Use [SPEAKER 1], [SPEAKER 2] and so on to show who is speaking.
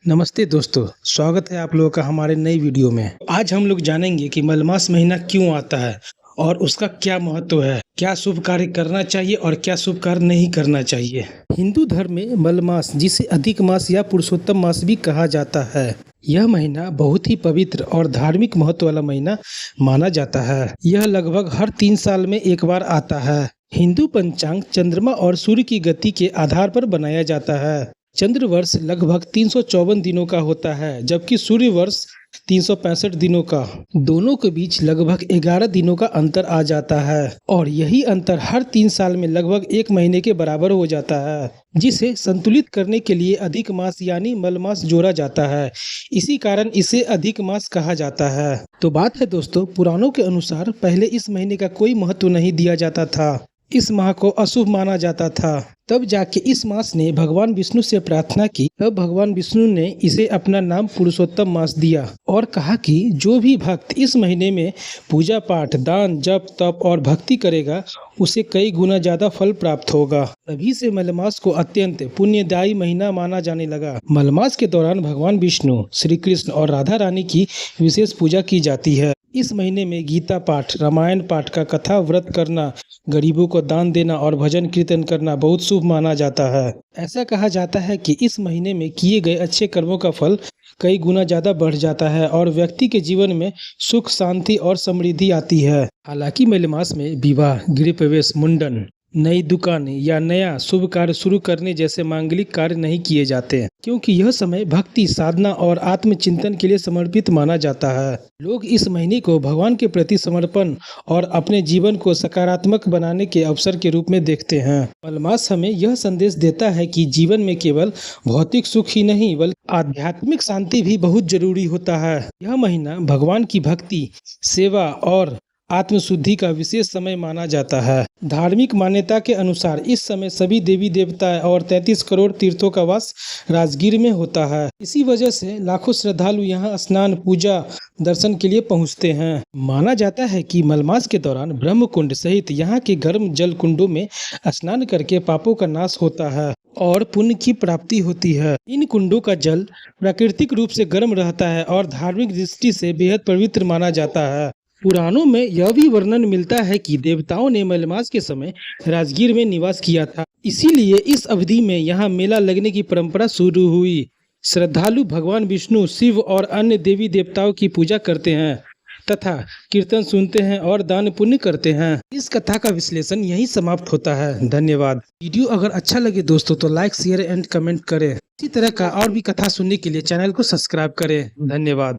[SPEAKER 1] नमस्ते दोस्तों, स्वागत है आप लोगों का हमारे नई वीडियो में। आज हम लोग जानेंगे कि मलमास महीना क्यों आता है और उसका क्या महत्व है, क्या शुभ कार्य करना चाहिए और क्या शुभ कार्य नहीं करना चाहिए। हिंदू धर्म में मलमास, जिसे अधिक मास या पुरुषोत्तम मास भी कहा जाता है, यह महीना बहुत ही पवित्र और धार्मिक महत्व वाला महीना माना जाता है। यह लगभग हर 3 साल में एक बार आता है। हिंदू पंचांग चंद्रमा और सूर्य की गति के आधार पर बनाया जाता है। चंद्र वर्ष लगभग 354 दिनों का होता है, जबकि सूर्य वर्ष 365 दिनों का। दोनों के बीच लगभग 11 दिनों का अंतर आ जाता है और यही अंतर हर 3 साल में लगभग 1 महीने के बराबर हो जाता है, जिसे संतुलित करने के लिए अधिक मास यानी मलमास जोड़ा जाता है। इसी कारण इसे अधिक मास कहा जाता है। तो बात है दोस्तों, पुराणों के अनुसार पहले इस महीने का कोई महत्व नहीं दिया जाता था। इस माह को अशुभ माना जाता था। तब जाके इस मास ने भगवान विष्णु से प्रार्थना की। तब भगवान विष्णु ने इसे अपना नाम पुरुषोत्तम मास दिया और कहा कि जो भी भक्त इस महीने में पूजा पाठ, दान, जप, तप और भक्ति करेगा, उसे कई गुना ज्यादा फल प्राप्त होगा। तभी से मलमास को अत्यंत पुण्यदायी महीना माना जाने लगा। मलमास के दौरान भगवान विष्णु, श्री कृष्ण और राधा रानी की विशेष पूजा की जाती है। इस महीने में गीता पाठ, रामायण पाठ का कथा व्रत करना, गरीबों को दान देना और भजन कीर्तन करना बहुत शुभ माना जाता है। ऐसा कहा जाता है कि इस महीने में किए गए अच्छे कर्मों का फल कई गुना ज्यादा बढ़ जाता है और व्यक्ति के जीवन में सुख, शांति और समृद्धि आती है। हालांकि मलमास में विवाह, गृह प्रवेश, मुंडन, नई दुकान या नया शुभ कार्य शुरू करने जैसे मांगलिक कार्य नहीं किए जाते, क्योंकि यह समय भक्ति, साधना और आत्मचिंतन के लिए समर्पित माना जाता है। लोग इस महीने को भगवान के प्रति समर्पण और अपने जीवन को सकारात्मक बनाने के अवसर के रूप में देखते हैं। मलमास हमें यह संदेश देता है कि जीवन में केवल भौतिक सुख ही नहीं बल्कि आध्यात्मिक शांति भी बहुत जरूरी होता है। यह महीना भगवान की भक्ति, सेवा और आत्मशुद्धि का विशेष समय माना जाता है। धार्मिक मान्यता के अनुसार इस समय सभी देवी देवता और 33 करोड़ तीर्थों का वास राजगीर में होता है। इसी वजह से लाखों श्रद्धालु यहाँ स्नान, पूजा, दर्शन के लिए पहुँचते हैं। माना जाता है कि मलमास के दौरान ब्रह्म कुंड सहित यहाँ के गर्म जल कुंडों में स्नान करके पापों का नाश होता है और पुण्य की प्राप्ति होती है। इन कुंडों का जल प्राकृतिक रूप से गर्म रहता है और धार्मिक दृष्टि से बेहद पवित्र माना जाता है। पुराणों में यह भी वर्णन मिलता है कि देवताओं ने मलमास के समय राजगीर में निवास किया था, इसीलिए इस अवधि में यहाँ मेला लगने की परंपरा शुरू हुई। श्रद्धालु भगवान विष्णु, शिव और अन्य देवी देवताओं की पूजा करते हैं तथा कीर्तन सुनते हैं और दान पुण्य करते हैं। इस कथा का विश्लेषण यहीं समाप्त होता है। धन्यवाद। वीडियो अगर अच्छा लगे दोस्तों तो लाइक, शेयर एंड कमेंट करें। इसी तरह का और भी कथा सुनने के लिए चैनल को सब्सक्राइब करें। धन्यवाद।